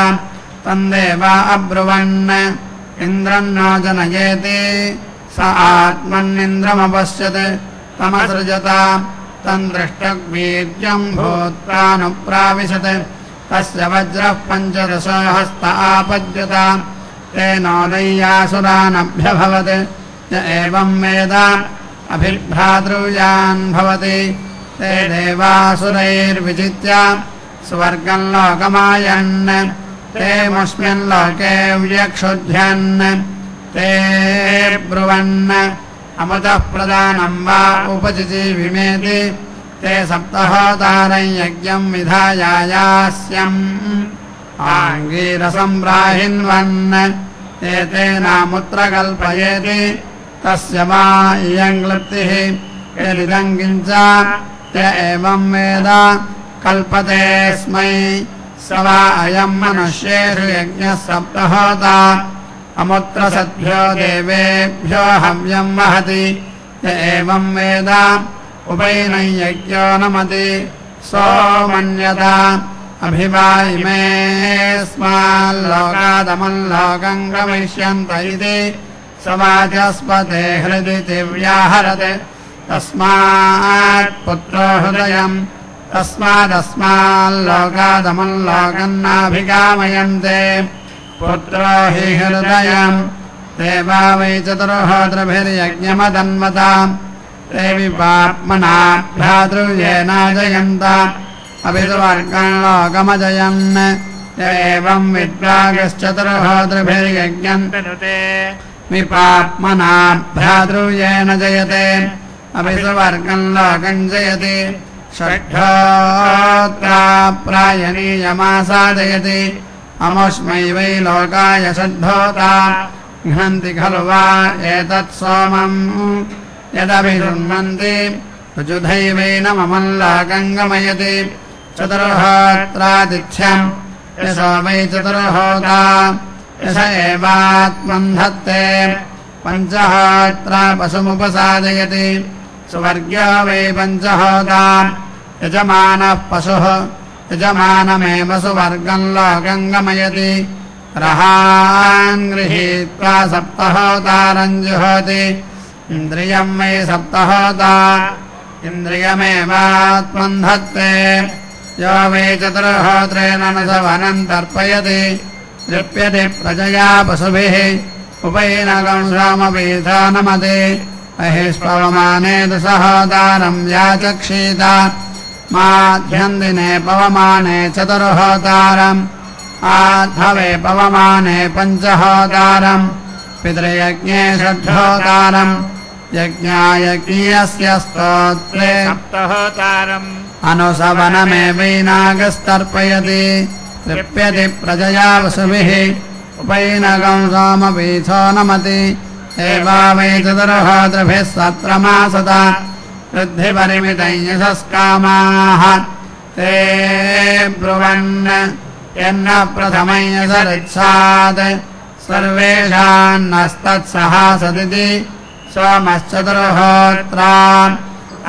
तन्देवा अब्रुवन् इन्द्रम् नो जनयेति स आत्मन्निन्द्रमपश्यत् तमसृजता तम् दृष्टवीर्यम् भूत्वानुप्राविशत् तस्य वज्रः 15 हस्त आपद्यत तेनोदय्यासुरानभ्यभवत् य एवम् वेद अभिर्भ्रातृव्यान् भवति ते देवासुरैर्विजित्य स्वर्गम् लोकमायन् ते मुष्मिन् लोके व्यक्षुध्यन् ते ब्रुवन् अमृतः प्रदानम् वा उपजिजीविमेति ते सप्तहोतारम् यज्ञम् विधायायास्यम् आङ्गीरसम् ब्राहिन्वन् एतेनामुत्र कल्पयेति तस्य वा इयम् क्लृप्तिः यदिदम् किञ्च य एवम् वेद कल्पतेऽस्मै स वा अयम् मनुष्येषु यज्ञः सप्तहोता अमुत्र सद्भ्यो देवेभ्यो हव्यम् वहति य एवम् वेद उपैनं यज्ञो नमति सोमन्यता अभिवा इमेऽस्माल्लोकादमल्लोकम् गमिष्यन्त इति स वाचस्पते हृदि दिव्याहरत् तस्मात् पुत्रो हृदयम् तस्मादस्माल्लोकादमल्लोकम् नाभिकामयन्ते पुत्रो हि हृदयम् देवा वै चतुर्होत्रभिर्यज्ञमदन्वता ते विपाप्मना भ्रातृव्येनाजयन्त अभिर्वर्गम् लोकमजयन् एवम् विद्वागश्चतुर्होत्रभिर्यज्ञम् विपाप्मना भ्रातृव्येन जयते अभिर्वर्गम् लोकम् जयति षड्होत्रा प्रायणीयमासादयति अमुष्मै वै लोकाय षड्होता घ्नन्ति खलु वा एतत् सोमम् यदभिशृण्वन्ति ऋजुधैवैनममल्लोकम् गमयति चतुर्होत्रातिथ्यम् यशो वै चतुर्होता यश एवात्मम् धत्ते पञ्चहोत्रा पशुमुपसादयति सुवर्ग्यो वै पञ्चहोता यजमानः पशुः यजमानमेव सुवर्गम् लोकम् गमयति रहान् गृहीत्वा सप्तहोतारम् जुहोति इन्द्रियम् वै सप्तहोता इन्द्रियमेवात्मम् धत्ते यो वै चतुर्होत्रेण न सवनम् तर्पयति तृप्यति प्रजया पशुभिः उपैनकम् सोमपीठो नमति अहिष्पवमाने दशहोतारम् याचक्षीत माध्यम् दिने पवमाने चतुर्होतारम् आधवे पवमाने पञ्चहोतारम् पितृयज्ञे षड्होतारम् यज्ञायज्ञस्य स्तोत्रे सप्तहोतारम् अनुसवनमेवैनागस्तर्पयति तृप्यति प्रजया वसुभिः उपैनकम् सोमपीठो नमति एवा वै चतुर्होत्रभिः सत्रमासत वृद्धिपरिमितम् यशस्कामाः ते ब्रुवन् यन्न प्रथमम् यशरित्सात् सर्वेषान्नस्तत्सहासदिति सोमश्चतुर्होत्रान्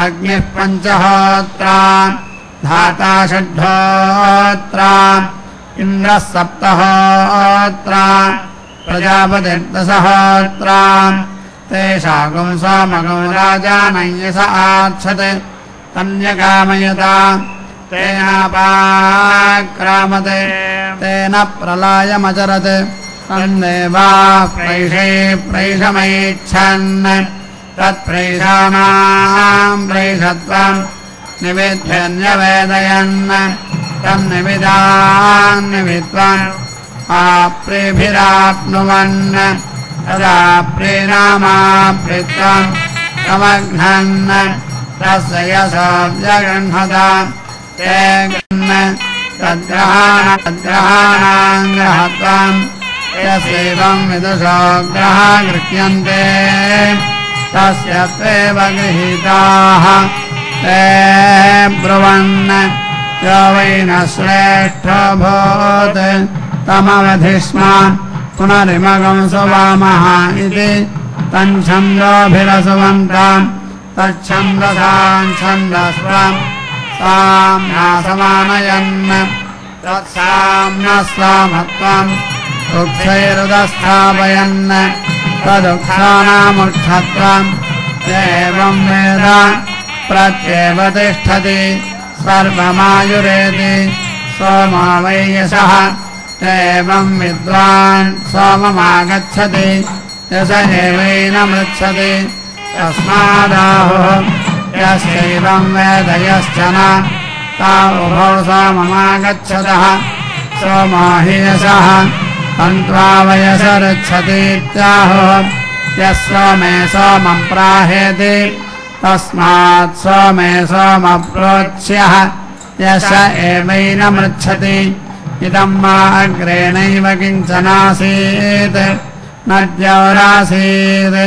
अग्निः पञ्चहोत्रान् धाता षड्होत्रान् इन्द्रः सप्तहोत्रा प्रजापतिर्दशहोत्रा तेषागुं सोमगुं राजानय्यस आर्च्छत् तन्यकामयता तेनापाक्रामते तेन प्रलयमचरत् तन्देवा प्रैषमैच्छन् तत्प्रैषाणाम् प्रैषत्वम् निवेद्यन्यवेदयन् तन्निविदान्निविद्वान् आप्रेभिराप्नुवन् तदा प्रेणामाप्रित्वम् तमघ्नन् तस्य यशोऽव्यगृह्णता ते तद्ग्रहाणाम् ग्रहत्वम् यस्यैवम् विदुषो ग्रहा गृह्यन्ते तस्य त्वेव गृहीताः ते ब्रुवन् यो वै न श्रेष्ठो भूत् तमवधिष्म पुनरिमगं सुवामः इति तच्छन्दोभिरसुवन्ताम् तच्छन्दसाम् छन्दस्वम् साम्ना समानयन् तत्साम्नः सामत्वम् उक्षैरुदस्थापयन् तदुक्षाणामुक्षत्वम् एवं वेद प्रत्येव तिष्ठति सर्वमायुरेति सोमो वै यशः एवं विद्वान् सोममागच्छति यश एवैन मृच्छति तस्मादाहुः यस्यैवं वेद यश्च न तावुभौ सोममागच्छतः सोमो हि यशः तन्त्वा वयसऋच्छतीत्याहुः यः सोमे सोमं प्राहेति तस्मात् सोमे सोमप्रोच्यः यश एवैन मृच्छति इदं मा अग्रेणैव किञ्चनासीत् न द्यौरासीत्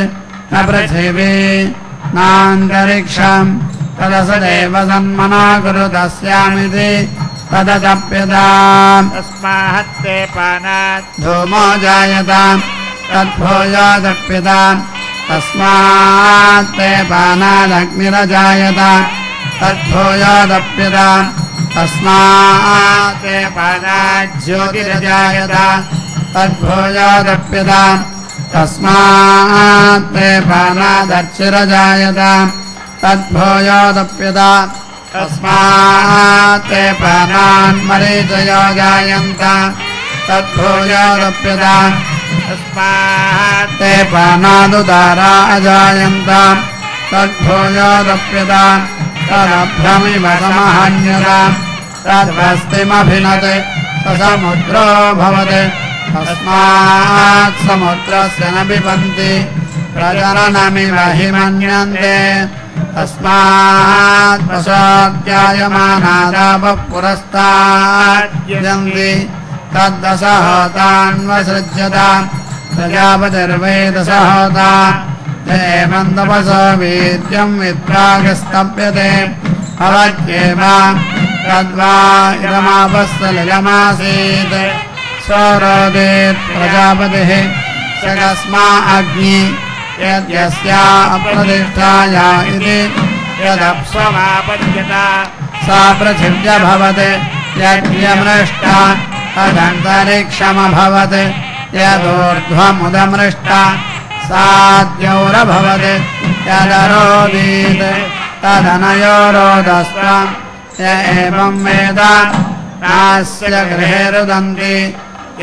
न पृथिवी नान्तरिक्षम् तदसदेव सन्मना कुरु तस्यामिति तदतप्यताम् तस्माहत्ते पानात् धूमो जायताम् तद्भूयादप्यताम् तस्मात् ते पानादग्निरजायताम् तद्भूयादप्यताम् तस्मात् ते पानात् ज्योतिरजायताम् तद्भूयादप्यताम् तस्मात् ते पानादर्चिरजायताम् तद्भूयादप्यताम् तस्मात् ते पानान्मरीचयो जायन्ताम् तद्भूयादप्यताम् तस्मात् ते पानादुदारा अजायन्ताम् तद्भूयादप्यताम् तदभ्रमिव समहन्यताम् तद्वस्तिमभिनत् समुद्रो भवत् तस्मात् समुद्रस्य न पिबन्ति प्रजननमिव हि मन्यन्ते तस्मात् प्रसाद्यायमानादापः पुरस्ताद्यन्ति तद्दशहोतान्वसृज्यताम् प्रजापतिर्वेदशहोता एवं तपसो वीर्यं विप्रागस्तप्यते भवत्येव तद्वा इदमापस्तलिलमासीत् सौरोदेत् प्रजापतिः सकस्मा अग्नि यद्यस्या अप्रतिष्ठाया इति यदप्स्वमापद्यत सा पृथिव्य भवत् यज्ञमृष्टा तदन्तरिक्षमभवत् यदूर्ध्वमुदमृष्टा सा द्यौरभवत् यदरोदीत् तदनयोरोदस्त्वम् य एवं वेद नास्य गृहे रुदन्ति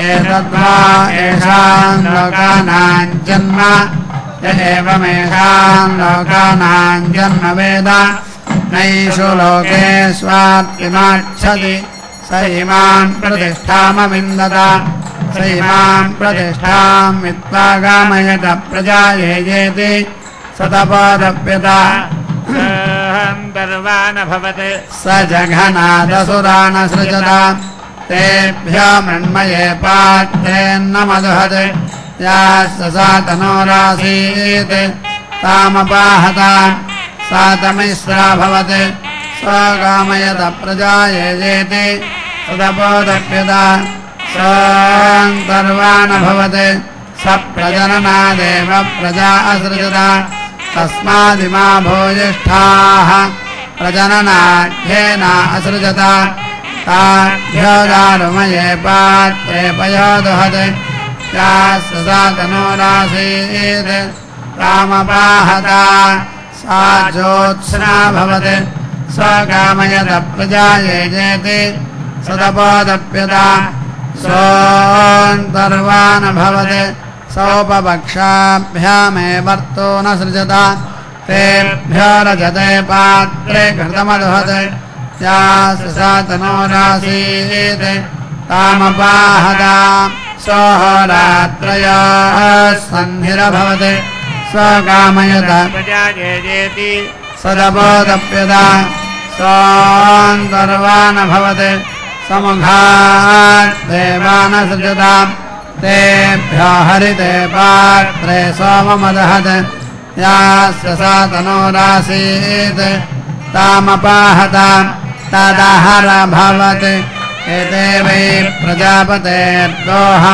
एतद्वा येषां लोकानां जन्म य एवमेषां लोकानां जन्म वेद नैषु लोकेष्वार्तिमाच्छति स इमान् प्रतिष्ठामविन्दत स इमान् प्रतिष्ठां वित्त्वा गामयत प्रजा येजेति स तपोदप्यत सहन्तर्वानभवत् स जघनादसुरानसृजत तेभ्यो मृण्मये पात्रेन्न मधुहत् याश्च सा तनोरासीत् तामपाहत सा तमिश्राभवत् स्वकामयत प्रजा येजेति सदपोदप्यत सोऽन्तर्वानभवत् स प्रजननादेव प्रजा असृजत तस्मादिमा भूयिष्ठाः प्रजननाढ्येन असृजत ताभ्यो दारुमये पात्रे पयोदुहते यास्य सा तनूरासीत् रामपाहता सा ज्योत्स्ना भवति स्वकामयत प्रजाये जेति सदपोदप्यता सोऽन्तर्वान् भवति सौपपक्षाभ्यामेवर्तो न सृजता तेभ्यो रजते पात्रे घृतमदुहते यास्य सा तनूरासीत् तामपाहता सोऽहोरात्रयोः सन्धिरभवति स्वकामयत प्रजायेति सदपोदप्यता सोऽन्तर्वान् भवति समुखात् देवान् सृजता तेभ्यो हरिते पात्रे सोममदहते यास्य सा तनूरासीत् तामपाहता तदहर भवति एते वै प्रजापतेर्दोहाः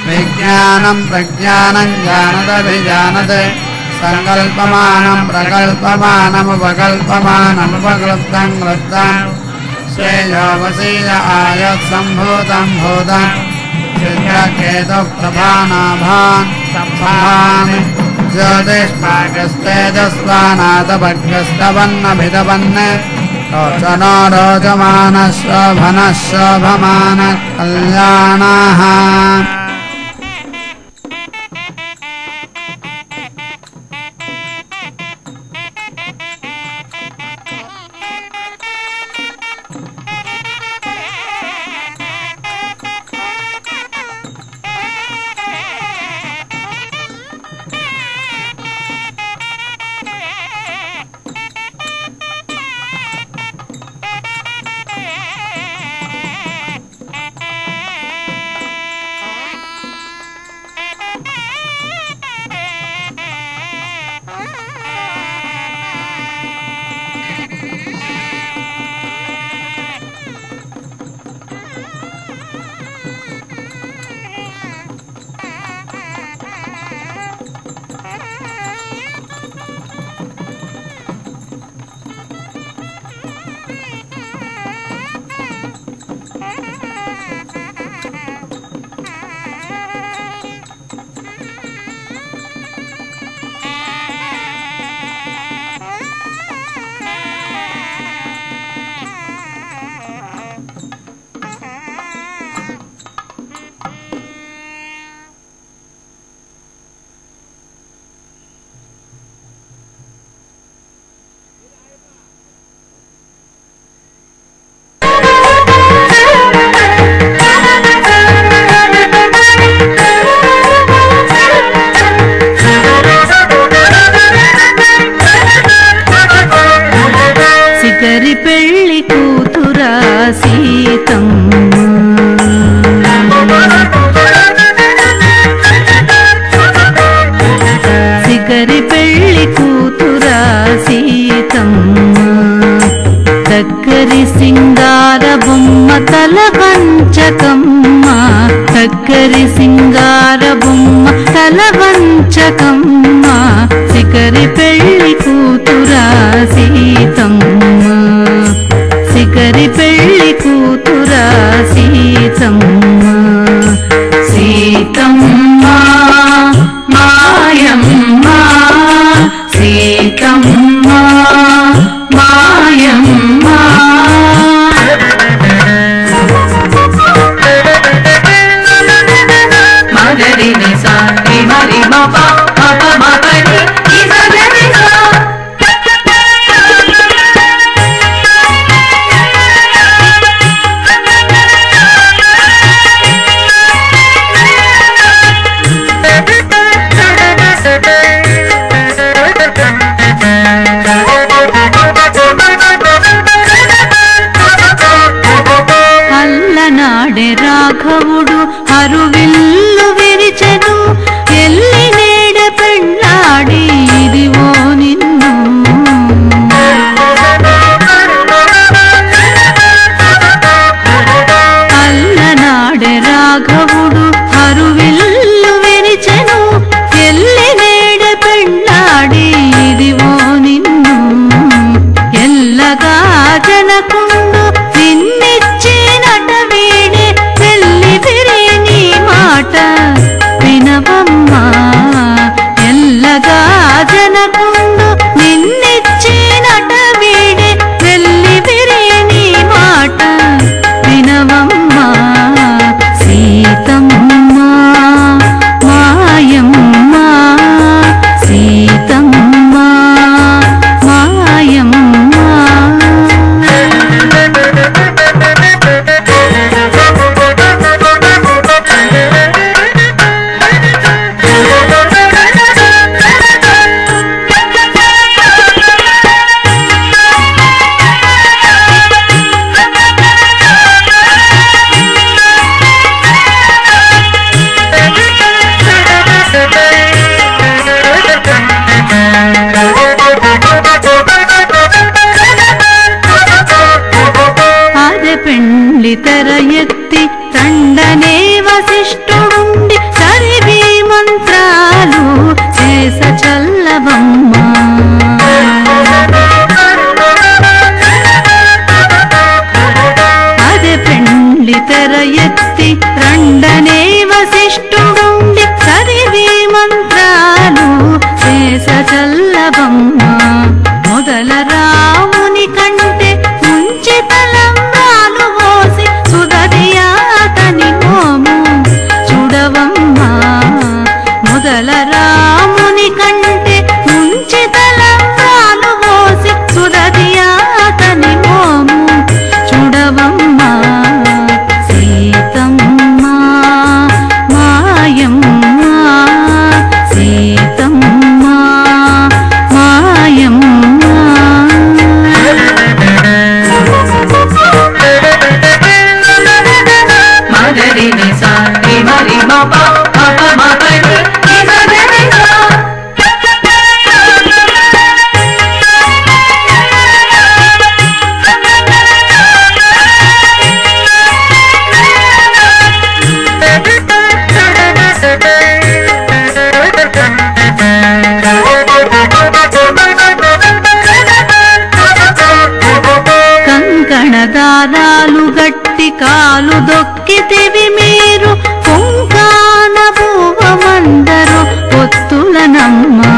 विज्ञानं प्रज्ञानं जानदभिजानते संकल्पमानं प्रकल्पमानमुपकल्पमानमुपक्लुप्तं क्लुप्तं श्रेयोवसीय आयत्सम्भूतं भूतं चित्रकेतुः प्रभानाभान् सम्भान् ज्योतिष्पाकस्तेजस्वानाथभग्रस्तवन्नभितवन् रोचनो रोचमानः शोभनः शोभमानः कल्याणः చక్కరి సింగార బొమ్మ తల వంచకమ్మ సికరి పెళ్లి కూతురా సీతమ్మ సికరి పెళ్లి కూతురా సీతమ్మ సీతమ్మ మాయమ్మ సీతమ్మ మాయమ్మ మగరి నిసా రి మరి మా పా పా మా పని ఈ సగరి తెర ఎత్తి తండనే వశిష్ఠుడుండి చదివి మంత్రాలు చేస చల్లవమ్మ. అదే పెండ్లి తెర ఎత్తి రండనే వశిష్ఠుడుండి చదివి మంత్రాలు చేస చల్లవమ్మ. మొదల రాముని కంటే ముంచి తలంబ్రాలు పోసి సుదదియాతని మోము చూడవమ్మా. మొదల రాముని కంటే ముంచి తలంబ్రాలు పోసి సుదదియాతని మోము చూడవమ్మా. సీతమ్మ మాయమ్మ సీతమ్మ మాయమ్మ. మగరి నిసా మరి బాబా బాబా మగరి మగరి నిసా. కంకణదారాలు గట్టి కాలు దొక్కితివి మీరు కుంకాన భూవమందరు పొత్తులనమ్మా.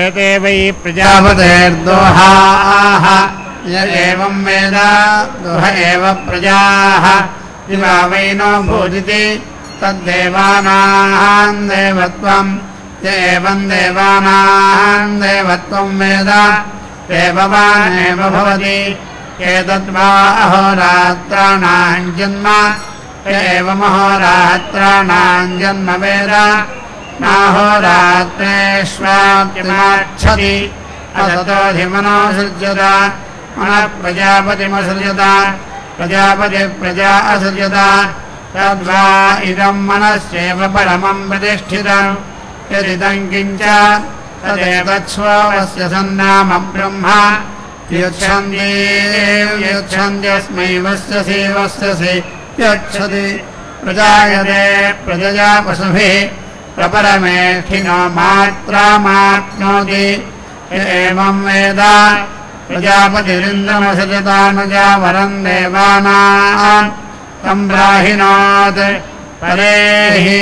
एते वै प्रजापतेर्दोहाः य एवं वेद दुह एव प्रजाः दिवा वै नो भूदिति तद्देवानां देवत्वं य एवं देवानां देवत्वं वेद देववानेव भवति एतद्वा अहोरात्राणां जन्म य एवमहोरात्राणां जन्म वेद नाहोरात्रेष्वाप्तिमाच्छति असतोऽधिमनो सृज्यत मनः प्रजापतिमसृजत प्रजापति प्रजा असृजत तद्वा इदं मनस्येव परमं प्रतिष्ठितम् यदिदं किञ्च तदेतत्स्वस्य सन्नाम ब्रह्मा यच्छन्त्यस्मै वस्यसि वस्यसि यच्छति प्रजायते प्रजया पशुभिः प्रपरमेष्ठिनो मात्रामाप्नोति एवं वेद प्रजापतिरिन्द्रमसृजतानुजा वरं देवानां तं ब्राहिणोत् परेहि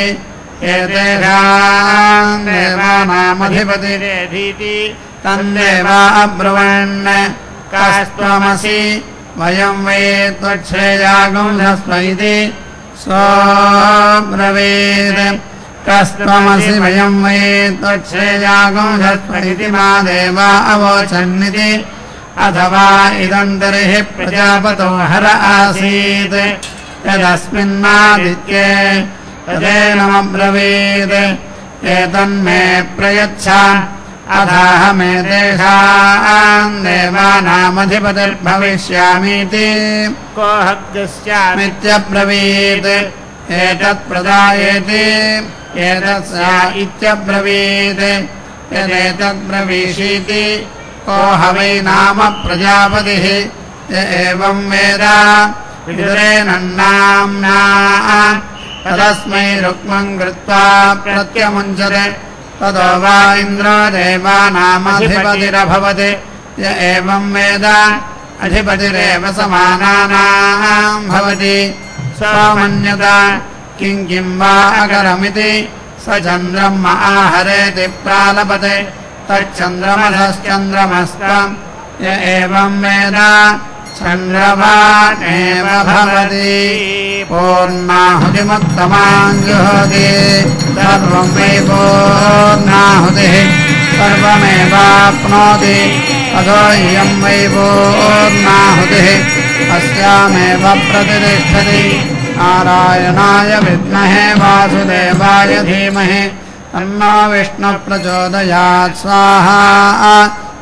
एतेषां देवानामधिपतिरेधीति तन्देवा अब्रुवन् कास्त्वमसि वयं वै त्वच्छ्रेयागुंसस्व इति सोऽब्रवीत् कस्त्वमसि वयं वै त्वच्छ्रेयागुंसस्व इति मा देवा अवोचन्निति अथवा इदं तर्हि प्रजापतो हर आसीत् यदस्मिन्नादित्ये तदेनमब्रवीत् एतन्मे प्रयच्छ अथाहमेतेषां देवानामधिपतिर्भविष्यामीति कोऽहग्स्यामित्यब्रवीत् एतत्प्रदायेति एतत्सा इत्यब्रवीत् यदेतद्ब्रवीषीति को ह वै नाम प्रजापतिः य एवं वेद विदुरेणन्नाम्ना तदस्मै रुक्मं कृत्वा प्रत्यमुञ्चते ततो वा इन्द्रो देवानामधिपतिरभवत् य एवं वेद अधिपतिरेव समानानां भवति सोमन्यत किं किं वा अकरमिति स चन्द्रम् आहरेति प्रालपते तच्चन्द्रमसश्चन्द्रमस्त्वं य एवं वेद चन्द्रवानेव भवति पूर्णाहुतिमुत्तमां जुहोति सर्वं वै पूर्णाहुतिः सर्वमेवाप्नोति अथो इयं वै पूर्णाहुतिः अस्यामेव प्रतिष्ठति नारायणाय विद्महे वासुदेवाय धीमहि तन्नो विष्णुः प्रचोदयात् स्वाहा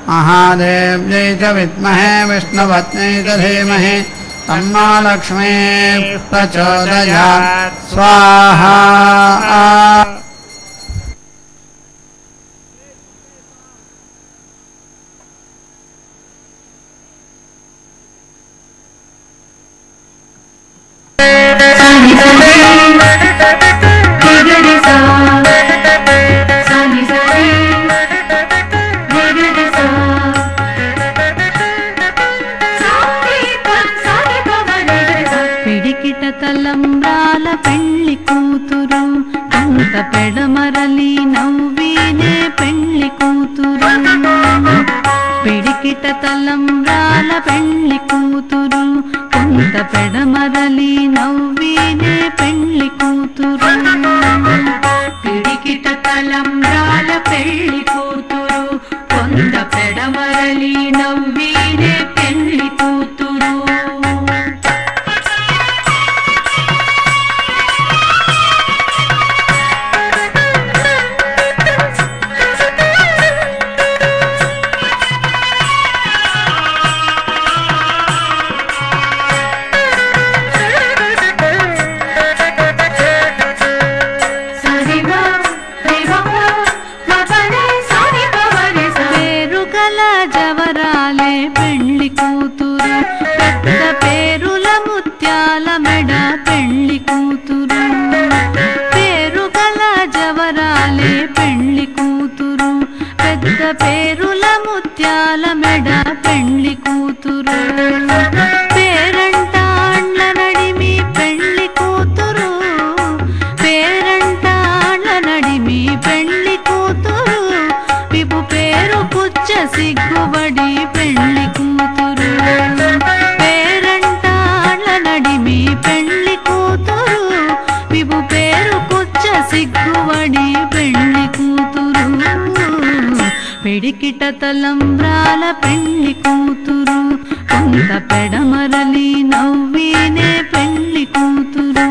महादेव्यै च विद्महे विष्णुपत्न्यै च धीमहि तन्नो लक्ष्मीः प्रचोदयात् स्वाहा Sa తలంబ్రాల పెళ్లి కూతురు కొంత పెడమరలి నవ్వినే పెళ్లి కూతురు పిడికిట తలంబ్రాల పెళ్లి కూతురు కొంత పెడమరలి నవ్వినే పెళ్లి కూతురు జవరాలే పెళ్లి కూతురు పెద్ద పేరుల ముత్యాల మెడ పెళ్లి కూతురు పేరుగల జవరాలే పెళ్లి కూతురు పెద్ద పేరుల ముత్యాల మెడ పెళ్లి కూతురు పేరంటాళ్ళ నడిమి పెళ్లి కూతురు పేరంటాళ్ళ నడిమి పెళ్లి కూతురు విపు పేరు పుచ్చ సిగ్గుబడి పెళ్లి కూతురు పేరంటాళ్ళ నడిమి పెళ్లి కూతురు విపు పేరు పుచ్చ సిగ్గుబడి పెళ్లి కూతురు పిడికిట తలంబ్రాల పెళ్లి కూతురు కొంత పెడమరలి నవ్వినే పెళ్లి కూతురు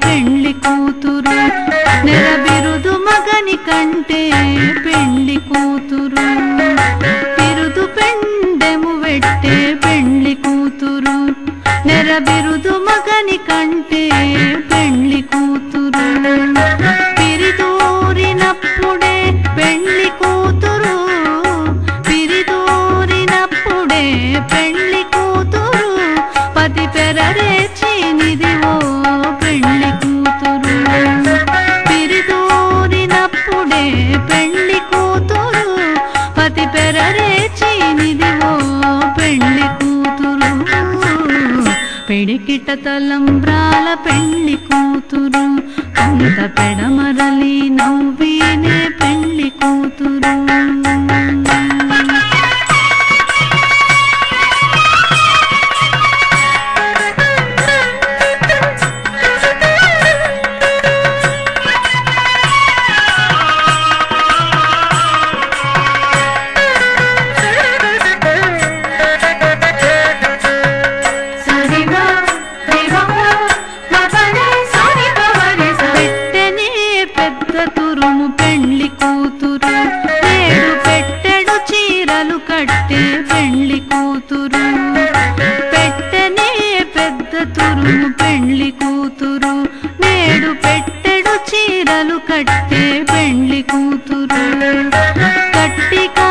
పెళ్లి కూతురు నెల బిరుదు మగని కంటే పెళ్లి కూతురు బిరుదు పెండెము వెట్టే పెళ్లి కూతురు నెల బిరుదు మగని కంటే పెళ్లి కూతురు పిరిదూరినప్పుడే పెళ్లి కూతురు పిరిదూరినప్పుడే పెళ్లి కూతురు పతి పెరరేచి నిదివో పెళ్లి కూతురు పిరిదూరినప్పుడే పెళ్లి కూతురు పతి పెరరేచి నిదివో పెళ్లి కూతురు పిడికిట తలంబ్రాల పెళ్లి కూతురు కొంత పెడమరలి నవ్వినే పెళ్లి కూతురు తురుము పెళ్లి కూతురు నేడు పెట్టెడు చీరలు కట్టే పెళ్లి కూతురు పెట్టెనే పెద్ద తురుము పెళ్లి కూతురు నేడు పెట్టెడు చీరలు కట్టే పెళ్లి కూతురు గట్టిగా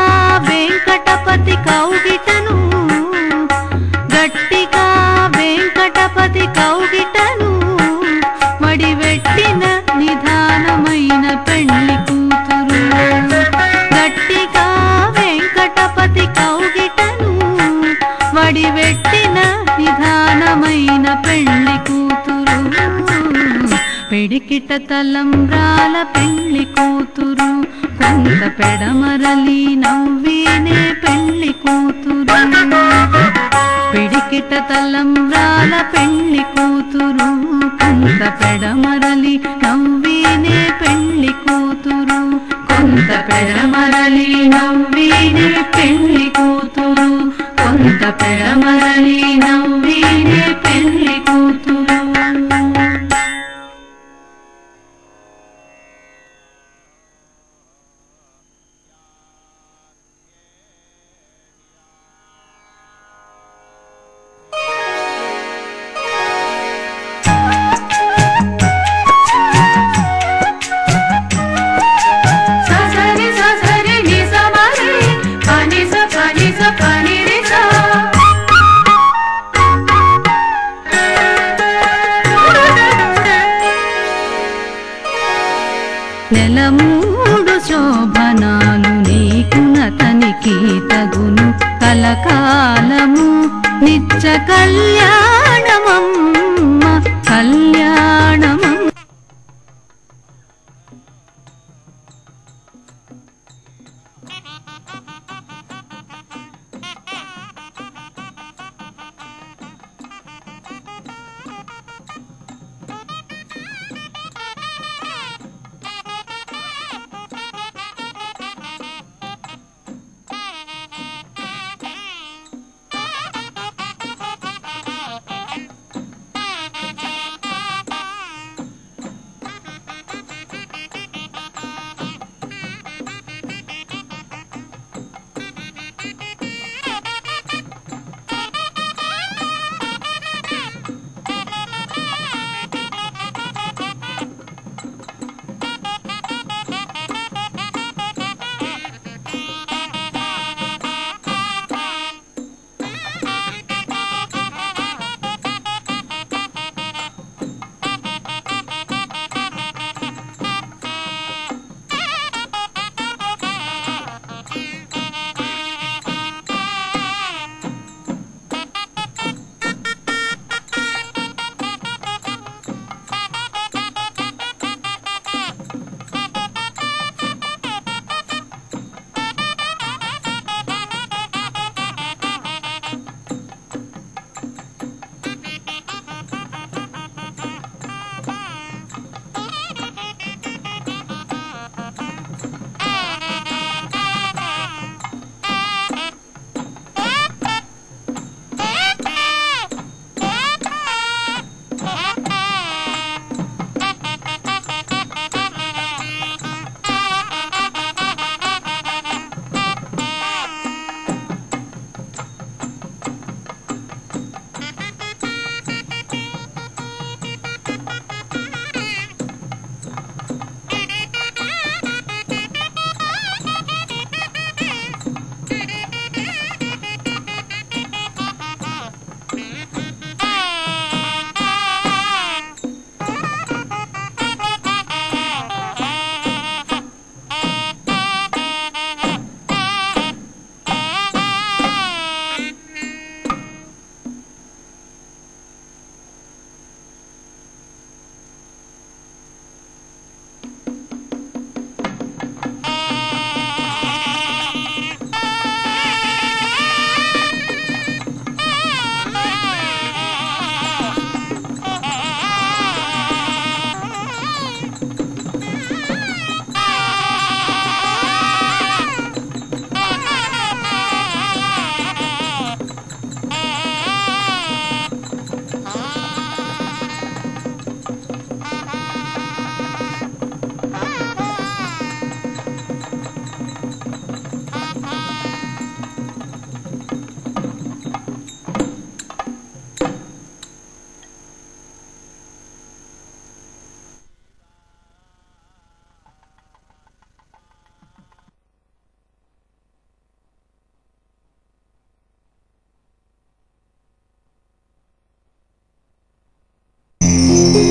వెంకటపతి కౌగిటను గట్టిగా వెంకటపతి కౌగిటను వడివెట్టిన నిధానమైన పెళ్లి కూతురు గట్టిగా వెంకటపతి కౌగిటను వడివెట్టిన నిధానమైన పెళ్లి కూతురు పిడికిట తలంబ్రాల పెళ్లి కూతురు కొంత పెడమరలి నవ్వినే పెళ్లి కూతురు పిడికిట తలంబ్రాల పెళ్లి కూతురు కొంత పెడమరలి నవ్వినే పెళ్లి కూతురు కొంత పెడమరలి నవ్వినే పెళ్లి కూతురు కొంత పెడమరలి నవ్వినే పెళ్లి కూతురు నెల 3 శోభనాలు నీకునతనికి తగును కలకాలము నిత్య కళ్యాణమమ్మ కళ్యాణమమ్మ.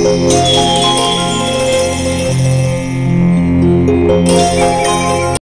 Thank you.